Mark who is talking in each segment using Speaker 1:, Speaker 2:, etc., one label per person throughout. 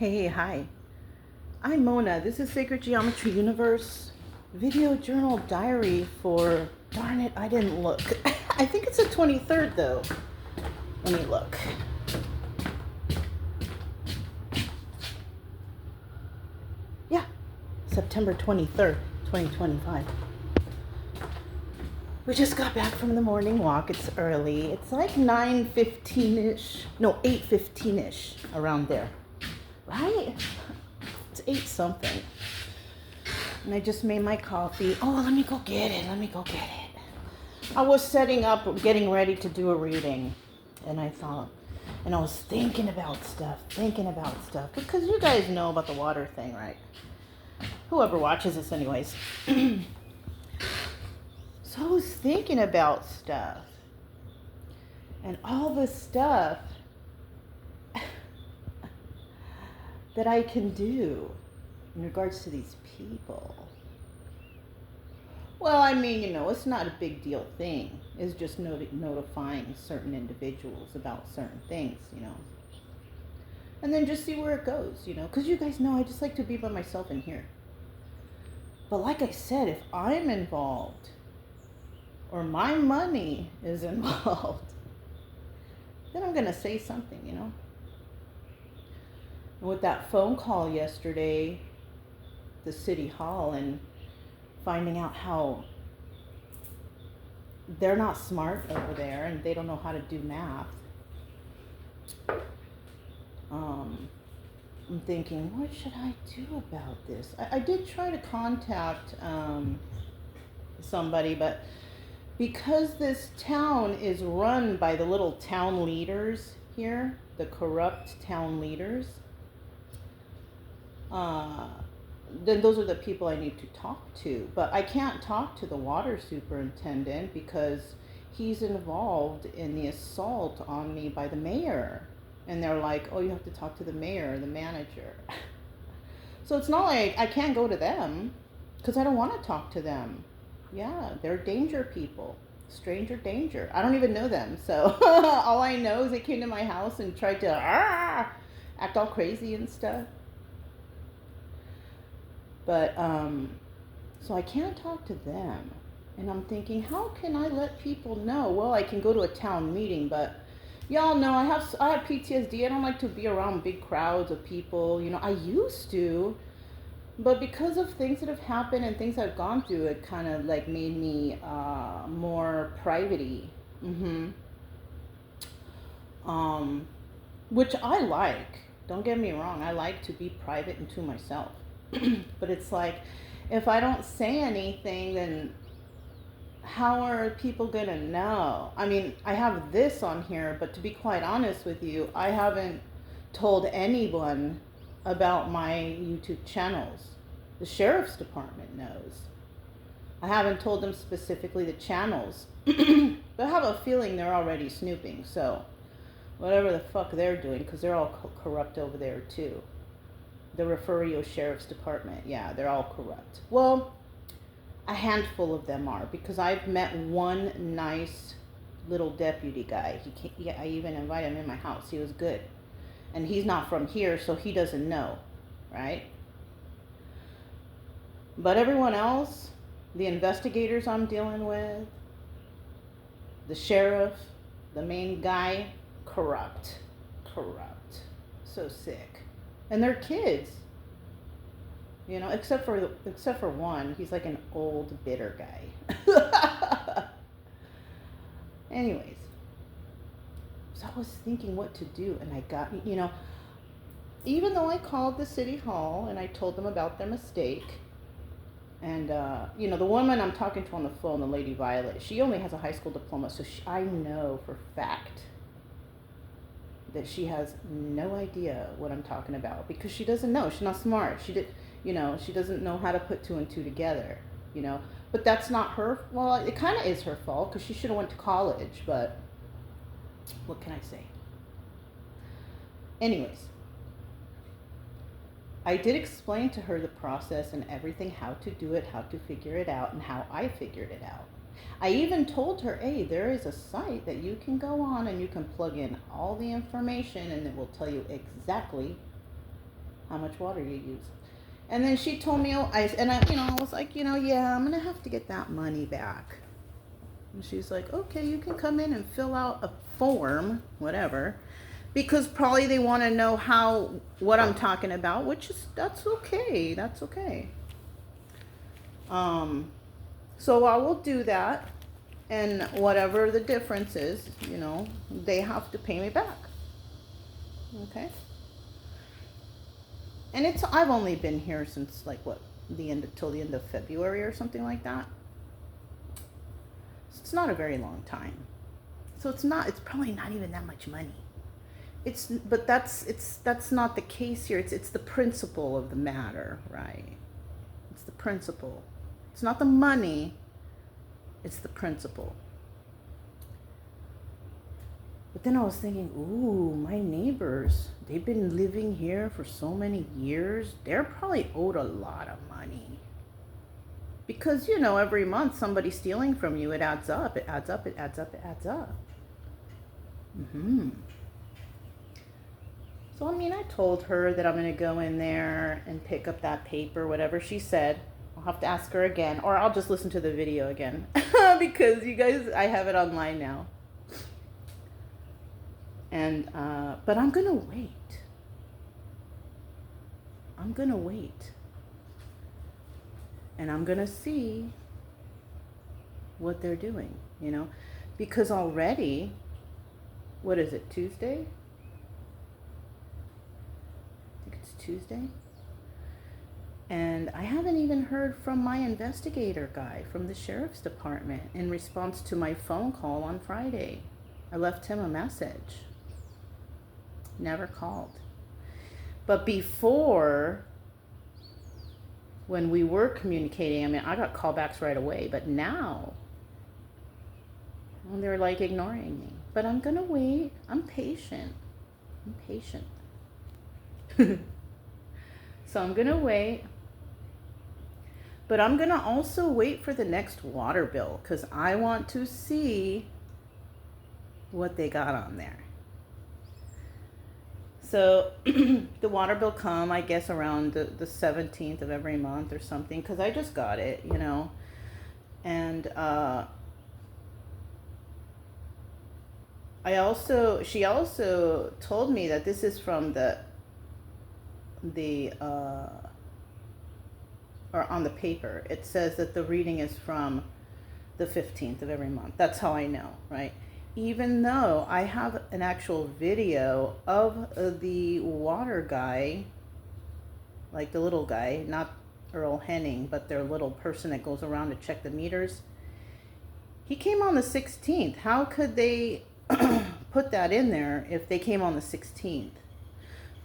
Speaker 1: Hey, hi. I'm Mona. This is Sacred Geometry Universe video journal diary for, darn it, I didn't look. I think it's the 23rd though. Let me look. Yeah, September 23rd, 2025. We just got back from the morning walk. It's early. It's like 9:15-ish. No, 8:15-ish, around there. Right? It's 8 something. And I just made my coffee. Oh, let me go get it. I was setting up, getting ready to do a reading. And I was thinking about stuff. Because you guys know about the water thing, right? Whoever watches this anyways. So I was thinking about stuff. And all the stuff that I can do in regards to these people. Well, I mean, it's not a big deal thing. It's just notifying certain individuals about certain things, And then just see where it goes, Because you guys know I just like to be by myself in here. But like I said, if I'm involved, or my money is involved, then I'm going to say something, And with that phone call yesterday, the city hall, and finding out how they're not smart over there and they don't know how to do math. I'm thinking, what should I do about this? I did try to contact somebody, but because this town is run by the little town leaders here, the corrupt town leaders, then those are the people I need to talk to. But I can't talk to the water superintendent because he's involved in the assault on me by the mayor. And they're like, oh, you have to talk to the mayor or the manager. So it's not like I can't go to them because I don't want to talk to them. Yeah, they're danger people. Stranger danger. I don't even know them. So all I know is they came to my house and tried to act all crazy and stuff. But, so I can't talk to them. And I'm thinking, how can I let people know? Well, I can go to a town meeting, but y'all know I have PTSD. I don't like to be around big crowds of people. I used to, but because of things that have happened and things I've gone through, it kind of like made me more private-y. Which I like. Don't get me wrong. I like to be private and to myself. But it's like, if I don't say anything, then how are people gonna know? I mean, I have this on here, but to be quite honest with you, I haven't told anyone about my YouTube channels. The sheriff's department knows. I haven't told them specifically the channels, but I have a feeling they're already snooping. So whatever the fuck they're doing, because they're all corrupt over there too. The Refugio Sheriff's Department, yeah, they're all corrupt. Well, a handful of them are, because I've met one nice little deputy guy. I even invited him in my house. He was good. And he's not from here, so he doesn't know, right? But everyone else, the investigators I'm dealing with, the sheriff, the main guy, corrupt. So sick. And they're kids, except for one. He's like an old, bitter guy. Anyways, so I was thinking what to do, and I got, even though I called the city hall and I told them about their mistake, and, the woman I'm talking to on the phone, the lady Violet, she only has a high school diploma, so I know for fact that she has no idea what I'm talking about, because she doesn't know. She's not smart. She doesn't know how to put 2 and 2 together, But that's not her. Well, it kind of is her fault, because she should have went to college. But what can I say? Anyways, I did explain to her the process and everything, how to do it, how to figure it out, and how I figured it out. I even told her, hey, there is a site that you can go on and you can plug in all the information and it will tell you exactly how much water you use. And then she told me, I was like, yeah, I'm going to have to get that money back. And she's like, okay, you can come in and fill out a form, whatever, because probably they want to know what I'm talking about, that's okay. That's okay. So I will do that, and whatever the difference is, they have to pay me back. Okay. And I've only been here since till the end of February or something like that. So it's not a very long time. So it's probably not even that much money. But that's not the case here. It's the principle of the matter, right? It's the principle. It's not the money. It's the principle. But then I was thinking, ooh, my neighbors, they've been living here for so many years. They're probably owed a lot of money. Because, every month somebody's stealing from you. It adds up. It adds up. It adds up. It adds up. So, I told her that I'm going to go in there and pick up that paper, whatever she said. I'll have to ask her again, or I'll just listen to the video again. Because you guys, I have it online now. And, but I'm going to wait. I'm going to wait. And I'm going to see what they're doing, because already, what is it, Tuesday? I think it's Tuesday. And I haven't even heard from my investigator guy from the sheriff's department in response to my phone call on Friday. I left him a message. Never called. But before, when we were communicating, I got callbacks right away. But now, they're ignoring me. But I'm going to wait. I'm patient. So I'm going to wait. But I'm going to also wait for the next water bill, because I want to see what they got on there. So the water bill come, I guess, around the 17th of every month or something, because I just got it, And she also told me that this is from or on the paper, it says that the reading is from the 15th of every month. That's how I know, right? Even though I have an actual video of the water guy, like the little guy, not Earl Henning, but their little person that goes around to check the meters. He came on the 16th. How could they put that in there if they came on the 16th?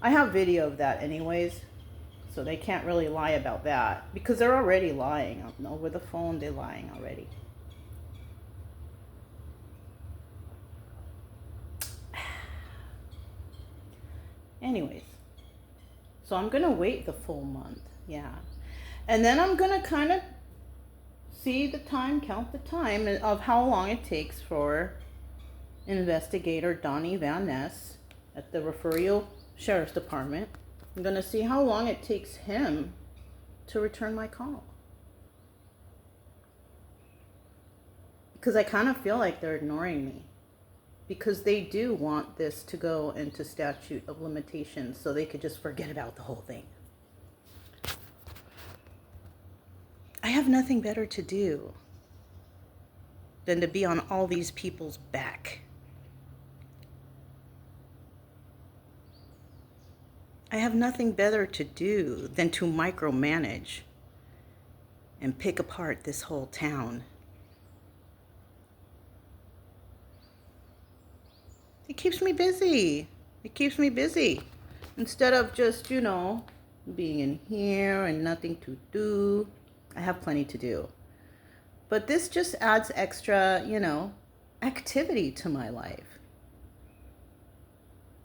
Speaker 1: I have video of that anyways, so they can't really lie about that, because they're already lying. Over the phone, they're lying already. Anyways, so I'm going to wait the full month, yeah. And then I'm going to kind of see the time, count the time of how long it takes for investigator Donnie Van Ness at the Referral Sheriff's Department. I'm going to see how long it takes him to return my call. Because I kind of feel like they're ignoring me. Because they do want this to go into statute of limitations so they could just forget about the whole thing. I have nothing better to do than to be on all these people's back. I have nothing better to do than to micromanage and pick apart this whole town. It keeps me busy. It keeps me busy. Instead of just, being in here and nothing to do. I have plenty to do. But this just adds extra, activity to my life.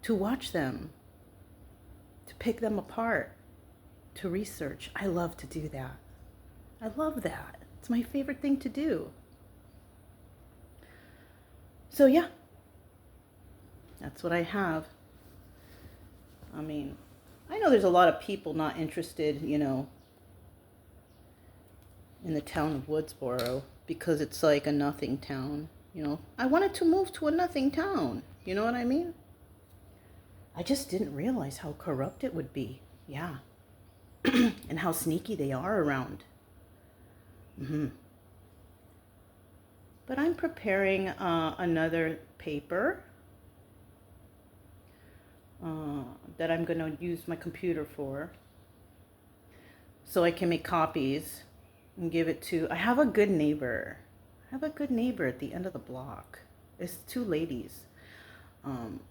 Speaker 1: To watch them. To pick them apart. To research. I love to do that. I love that. It's my favorite thing to do. So yeah. That's what I have. I know there's a lot of people not interested, you know, in the town of Woodsboro because it's like a nothing town. You know, I wanted to move to a nothing town. You know what I mean? I just didn't realize how corrupt it would be. Yeah. And how sneaky they are around. But I'm preparing another paper that I'm going to use my computer for, so I can make copies and give it to, I have a good neighbor. I have a good neighbor at the end of the block. It's two ladies.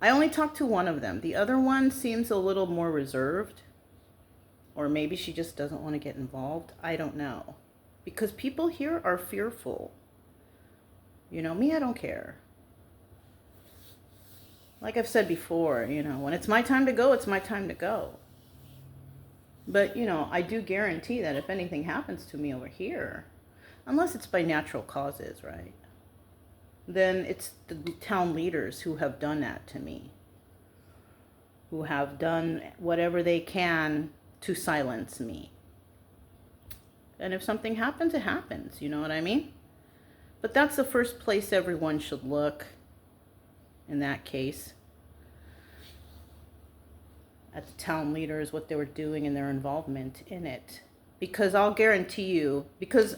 Speaker 1: I only talked to one of them. The other one seems a little more reserved, or maybe she just doesn't want to get involved. I don't know. Because people here are fearful. You know, me, I don't care. Like I've said before, you know, when it's my time to go, it's my time to go. But, you know, I do guarantee that if anything happens to me over here, unless it's by natural causes, right? Then it's the town leaders who have done that to me. Who have done whatever they can to silence me. And if something happens, it happens. You know what I mean? But that's the first place everyone should look in that case. At the town leaders, what they were doing and their involvement in it. Because I'll guarantee you, because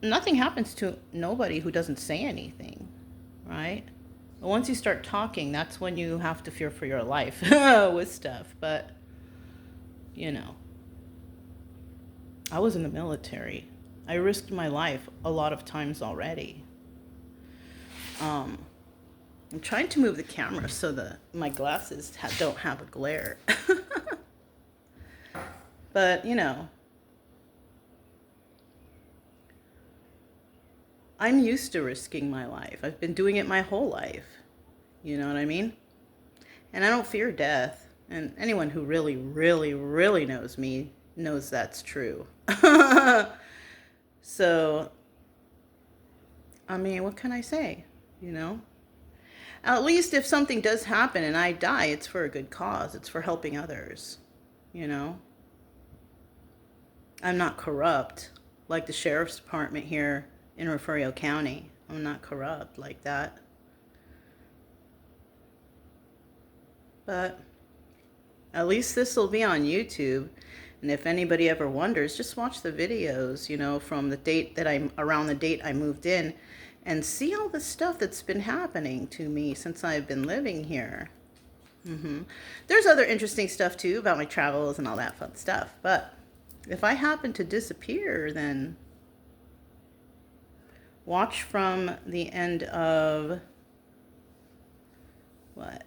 Speaker 1: nothing happens to nobody who doesn't say anything, right? But once you start talking, that's when you have to fear for your life with stuff. But, you know, I was in the military. I risked my life a lot of times already. I'm trying to move the camera so that my glasses don't have a glare. But, you know, I'm used to risking my life. I've been doing it my whole life. You know what I mean? And I don't fear death. And anyone who really, really, really knows me knows that's true. So, I mean, what can I say? You know? At least if something does happen and I die, it's for a good cause. It's for helping others. You know? I'm not corrupt like the sheriff's department here in Refugio County. I'm not corrupt like that. But at least this will be on YouTube. And if anybody ever wonders, just watch the videos, you know, from the date that around the date I moved in, and see all the stuff that's been happening to me since I've been living here. There's other interesting stuff too about my travels and all that fun stuff. But if I happen to disappear, then watch from the end of what?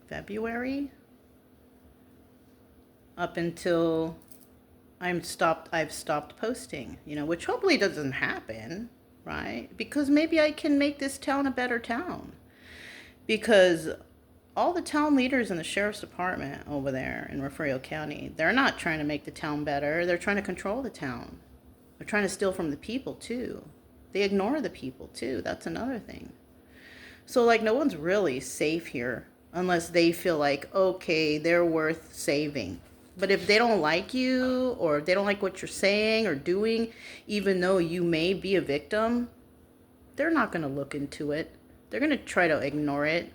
Speaker 1: February? Up until I've stopped posting, you know, which hopefully doesn't happen, right? Because maybe I can make this town a better town. Because all the town leaders in the sheriff's department over there in Refugio County, they're not trying to make the town better. They're trying to control the town. They're trying to steal from the people too. They ignore the people too. That's another thing. So like no one's really safe here unless they feel like, okay, they're worth saving. But if they don't like you, or if they don't like what you're saying or doing, even though you may be a victim, they're not going to look into it. They're going to try to ignore it,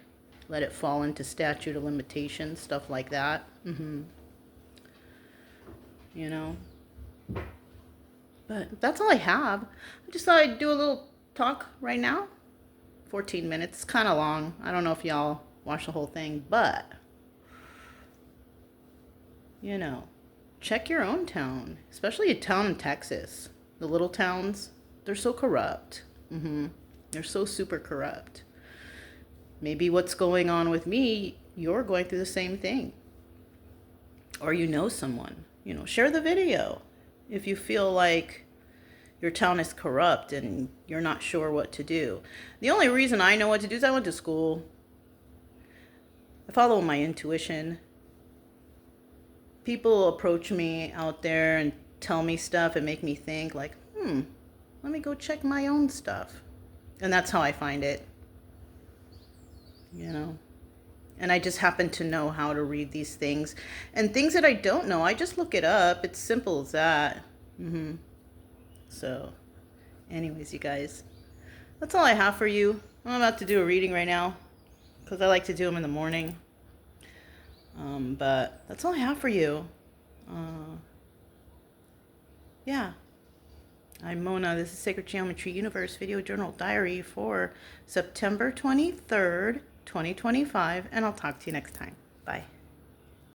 Speaker 1: let it fall into statute of limitations, stuff like that. You know. But that's all I have. I just thought I'd do a little talk right now. 14 minutes. It's kind of long. I don't know if y'all watch the whole thing, but you know, check your own town, especially a town in Texas. The little towns, they're so corrupt. They're so super corrupt. Maybe what's going on with me, you're going through the same thing. Or you know someone. You know, share the video if you feel like your town is corrupt and you're not sure what to do. The only reason I know what to do is I went to school. I follow my intuition. People approach me out there and tell me stuff and make me think like, let me go check my own stuff. And that's how I find it. You know. And I just happen to know how to read these things. And things that I don't know, I just look it up. It's simple as that. So, anyways, you guys, that's all I have for you. I'm about to do a reading right now because I like to do them in the morning. But that's all I have for you. Yeah. I'm Mona. This is Sacred Geometry Universe Video Journal Diary for September 23rd, 2025. And I'll talk to you next time. Bye.